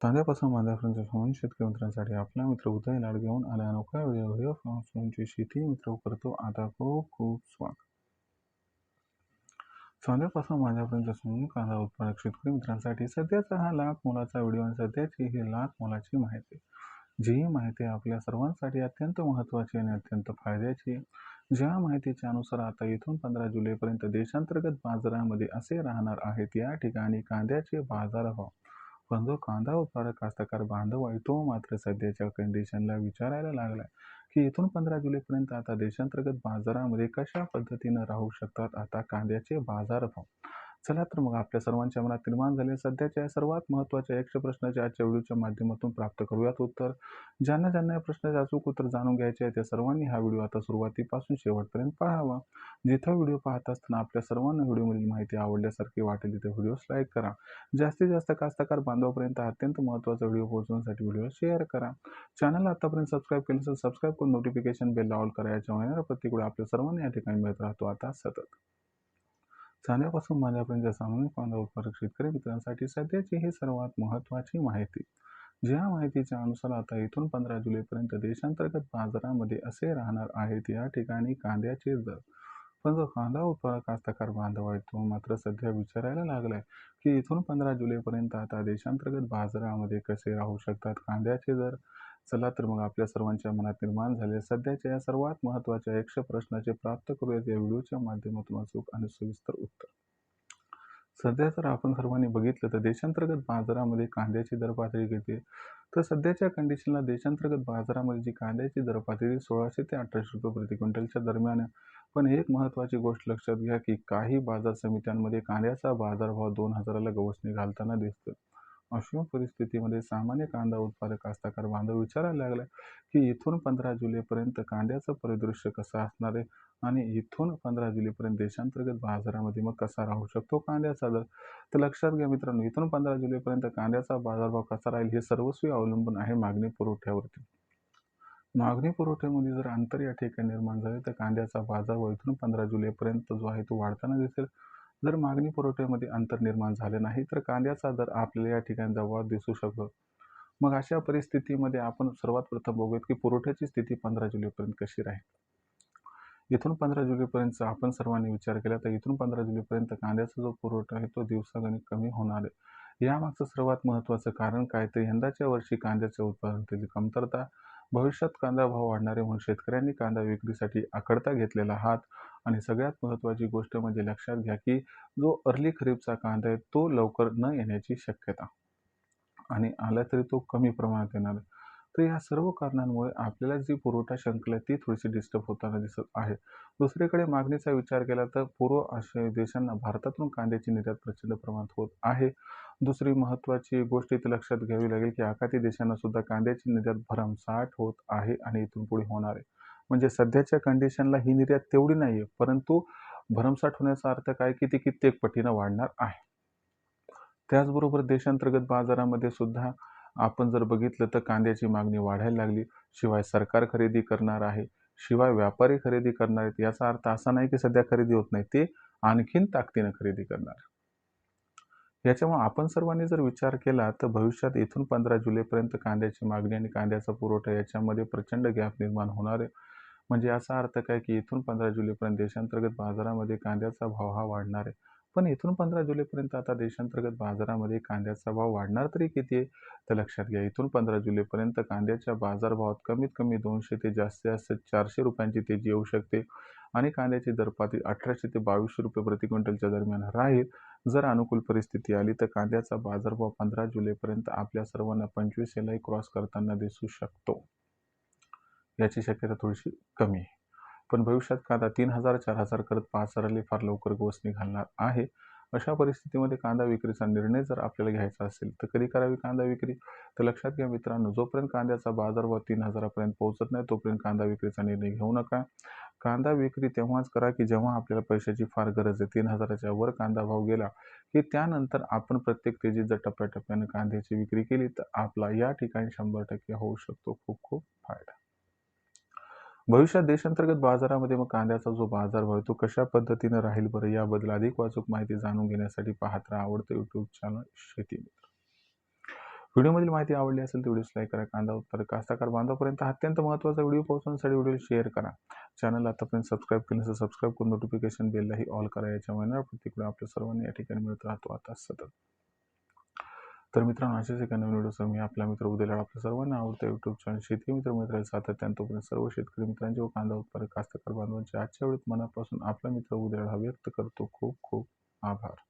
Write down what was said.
तांद्यापासून बांधापर्यंत म्हणून शेतकरी मित्रांसाठी आपला मित्र उदय लाड घेऊन आला अनोखा व्हिडिओ तुमची शेती मित्र करतो आता खूप खूप स्वागत. कांद्यापासून माझ्यापर्यंत समून कांदा उत्पादक शेतकरी मित्रांसाठी सध्याचा हा लाख मोलाचा व्हिडिओ आणि सध्याची ही लाख मोलाची माहिती, जी माहिती आपल्या सर्वांसाठी अत्यंत महत्त्वाची आणि अत्यंत फायद्याची. ज्या माहितीच्या अनुसार आता इथून 15 जुलैपर्यंत देशांतर्गत बाजारामध्ये असे राहणार आहेत. या ठिकाणी कांद्याचे बाजारभाव, पण जो कांदा उत्पादक कास्तकार बांधव आहे तो मात्र सध्याच्या कंडिशनला विचारायला लागलाय की इथून 15 जुलैपर्यंत आता देशांतर्गत बाजारामध्ये कशा पद्धतीनं राहू शकतात आता कांद्याचे बाजारभाव. चला तर मग आपल्या सर्वांच्या मनात निर्माण झाले सध्याच्या सर्वात महत्त्वाच्या 100 प्रश्नाचे आजच्या व्हिडिओच्या माध्यमातून प्राप्त करूयात उत्तर. ज्यांना या प्रश्नाचे अचूक उत्तर जाणून घ्यायचे आहे त्या सर्वांनी हा व्हिडिओ आता सुरुवातीपासून शेवटपर्यंत पाहावा. जिथं व्हिडिओ पाहत असताना आपल्या सर्वांना व्हिडिओमधील माहिती आवडल्यासारखी वाटेल तिथे व्हिडिओस लाईक करा. जास्तीत जास्त कास्तकार बांधवापर्यंत अत्यंत महत्त्वाचा व्हिडिओ पोहोचवण्यासाठी व्हिडिओ शेअर करा. चॅनलला आतापर्यंत सबस्क्राईब केलं असेल सबस्क्राईब करून नोटिफिकेशन बेल ऑल करा. याच्यामुळे येणारा प्रत्येक व्हिडिओ आपल्या सर्वांना या ठिकाणी मिळत राहतो आता सतत. चांद्यापासून माझ्यापर्यंत सामान्य कांदा उत्पादक शेतकरी मित्रांसाठी सध्याची ही सर्वात महत्त्वाची माहिती. ज्या माहितीच्या अनुसार आता इथून 15 जुलैपर्यंत देशांतर्गत बाजारामध्ये असे राहणार आहेत. या ठिकाणी कांद्याचे दर, पण जो कांदा उत्पादक कास्तकार बांधव आहे तो मात्र सध्या विचारायला लागलाय की इथून 15 जुलैपर्यंत आता देशांतर्गत बाजारामध्ये कसे राहू शकतात कांद्याचे दर. चला तर मग आपल्या सर्वांच्या मनात निर्माण झाले सध्याच्या या सर्वात महत्त्वाच्या 100 प्रश्नाचे प्राप्त करूयात या व्हिडिओच्या माध्यमातून अचूक आणि सविस्तर उत्तर. सध्या जर आपण सर्वांनी बघितलं तर देशांतर्गत बाजारामध्ये कांद्याची दर पातळी किती आहे, तर सध्याच्या कंडिशनला देशांतर्गत बाजारामध्ये जी कांद्याची दर पातळी 1600 ते 1800 रुपये प्रति क्विंटलच्या दरम्यान आहे. पण एक महत्त्वाची गोष्ट लक्षात घ्या की काही बाजार समित्यांमध्ये कांद्याचा बाजारभाव 2000ला गवसणी घालताना दिसतो. अशा परिस्थितीमध्ये सामान्य कांदा उत्पादक कास्तकार बांधव विचारायला लागला की इथून 15 जुलैपर्यंत कांद्याचं परिदृश्य कसं असणार आहे आणि इथून 15 जुलैपर्यंत देशांतर्गत बाजारामध्ये मग कसा राहू शकतो कांद्याचा दर. तर लक्षात घ्या मित्रांनो, इथून 15 जुलैपर्यंत कांद्याचा बाजारभाव कसा राहील हे सर्वस्वी अवलंबून आहे मागणी पुरवठ्यावरती. मागणी पुरवठ्यामध्ये जर अंतर या ठिकाणी निर्माण झाले तर कांद्याचा बाजारभाव इथून 15 जुलैपर्यंत जो आहे तो वाढताना दिसेल. जर मागणी पुरवठ्यामध्ये अंतर निर्माण झाले नाही तर कांद्याचा दर आपल्याला या ठिकाणी दबावात दिसू शकतो. मग अशा परिस्थितीमध्ये आपण सर्वात प्रथम बघूयात की पुरवठ्याची स्थिती 15 जुलैपर्यंत कशी राहील. इथून 15 जुलैपर्यंत आपण सर्वांनी विचार केला तर इथून 15 जुलैपर्यंत कांद्याचा जो पुरवठा आहे तो दिवसागणिक कमी होणार आहे. यामागचं सर्वात महत्त्वाचं कारण काय तर यंदाच्या वर्षी कांद्याच्या उत्पादनाची कमतरता, भविष्यात कांदा भाव वाढणारे म्हणून शेतकऱ्यांनी कांदा विक्रीसाठी आखडता घेतलेला हात आणि सगळ्यात महत्त्वाची गोष्ट म्हणजे लक्षात घ्या की जो अर्ली खरीपचा कांदा आहे तो लवकर न येण्याची शक्यता आणि आला तरी तो कमी प्रमाणात येणार आहे. तर या सर्व कारणांमुळे आपल्याला जी पुरवठा शृंखला ती थोडीशी डिस्टर्ब होताना दिसत आहे. दुसरीकडे मागणीचा विचार केला तर पूर्व आशियाई देशांना भारतातून कांद्याची निर्यात प्रचंड प्रमाणात होत आहे. दुसरी महत्त्वाची गोष्ट इथे लक्षात घ्यावी लागेल की आखाती देशांना सुद्धा कांद्याची निर्यात भरमसाठ होत आहे आणि इथून पुढे होणार आहे. म्हणजे सध्याच्या कंडिशनला ही निर्यात तेवढी नाहीये, परंतु भरमसाठ होण्याचा अर्थ काय की ती कित्येक पटीनं वाढणार आहे. त्याचबरोबर देशांतर्गत बाजारामध्ये सुद्धा आपण जर बघितलं तर कांद्याची मागणी वाढायला लागली. शिवाय सरकार खरेदी करणार आहे, शिवाय व्यापारी खरेदी करणार आहेत. याचा अर्थ असा नाही की सध्या खरेदी होत नाही, ते आणखीन ताकदीनं खरेदी करणार. याच्यामुळे आपण सर्वांनी जर विचार केला तर भविष्यात इथून 15 जुलैपर्यंत कांद्याची मागणी आणि कांद्याचा पुरवठा याच्यामध्ये प्रचंड गॅप निर्माण होणार आहे. म्हणजे याचा अर्थ काय की इथून 15 जुलैपर्यंत देशांतर्गत बाजारामध्ये कांद्याचा भाव हा वाढणार आहे. पण इथून 15 जुलैपर्यंत आता देशांतर्गत बाजारामध्ये कांद्याचा भाव वाढणार तरी किती आहे, तर लक्षात घ्या इथून 15 जुलैपर्यंत कांद्याच्या बाजारभावात कमीत कमी 200 ते जास्तीत जास्त 400 रुपयांची तेजी येऊ शकते आणि कांद्याची दरपातळी 1800 ते 2200 रुपये प्रति क्विंटलच्या दरम्यान राहील. जर अनुकूल परिस्थिती आली तर कांद्याचा बाजारभाव 15 जुलैपर्यंत आपल्या सर्वांना 25 क्रॉस करताना दिसू शकतो. याची शक्यता थोडीशी कमी आहे. पण भविष्यात कांदा 3000-4000 करत 5000 फार लवकर गवसणी घालणार आहे. अशा परिस्थितीमध्ये कांदा विक्रीचा निर्णय जर आपल्याला घ्यायचा असेल तर कधी करावी कांदा विक्री, तर लक्षात घ्या मित्रांनो, जोपर्यंत कांद्याचा बाजारभाव 3000 पर्यंत पोहोचत नाही तोपर्यंत कांदा विक्रीचा निर्णय घेऊ नका. कांदा विक्री तेव्हाच करा की जेव्हा आपल्याला पैशाची फार गरज आहे. 3000च्या वर कांदा भाव गेला की त्यानंतर आपण प्रत्येक तेजीत जर टप्प्याटप्प्याने कांद्याची विक्री केली तर आपला या ठिकाणी 100% होऊ शकतो खूप खूप फायदा. भविष्यात देशांतर्गत बाजारामध्ये मग कांद्याचा जो बाजारभाव आहे तो कशा पद्धतीने राहील बरं, याबद्दल अधिक वाचूक माहिती जाणून घेण्यासाठी पाहत राहा आवडतं यूट्यूब चॅनल शेती मित्र. व्हिडिओमधील माहिती आवडली असेल तर व्हिडिओस लाईक करा. कांदा उत्पादक कास्तकार बांधवापर्यंत हा अत्यंत महत्त्वाचा व्हिडिओ पोहोचवण्यासाठी व्हिडिओ शेअर करा. चॅनल आतापर्यंत सबस्क्राईब केलं नसेल सबस्क्राईब करून नोटिफिकेशन बेललाही ऑल करा. याच्यामुळे ना प्रत्येक आपल्या सर्वांनी या ठिकाणी मिळत राहतो आता सतत. तर मित्रांनो, अशाच एका नवीन व्हिडिओसह मी आपला मित्र उद्या आपल्या सर्वांना आवडतं युट्यूब चॅनल शेती मित्र मित्रांनो सातत्याने तोपर्यंत सर्व शेतकरी मित्रांचे व कांदा उत्पादक कास्तकार बांधवांचे आजच्या वेळेत मनापासून आपला मित्र उद्या व्यक्त करतो. खूप खूप आभार.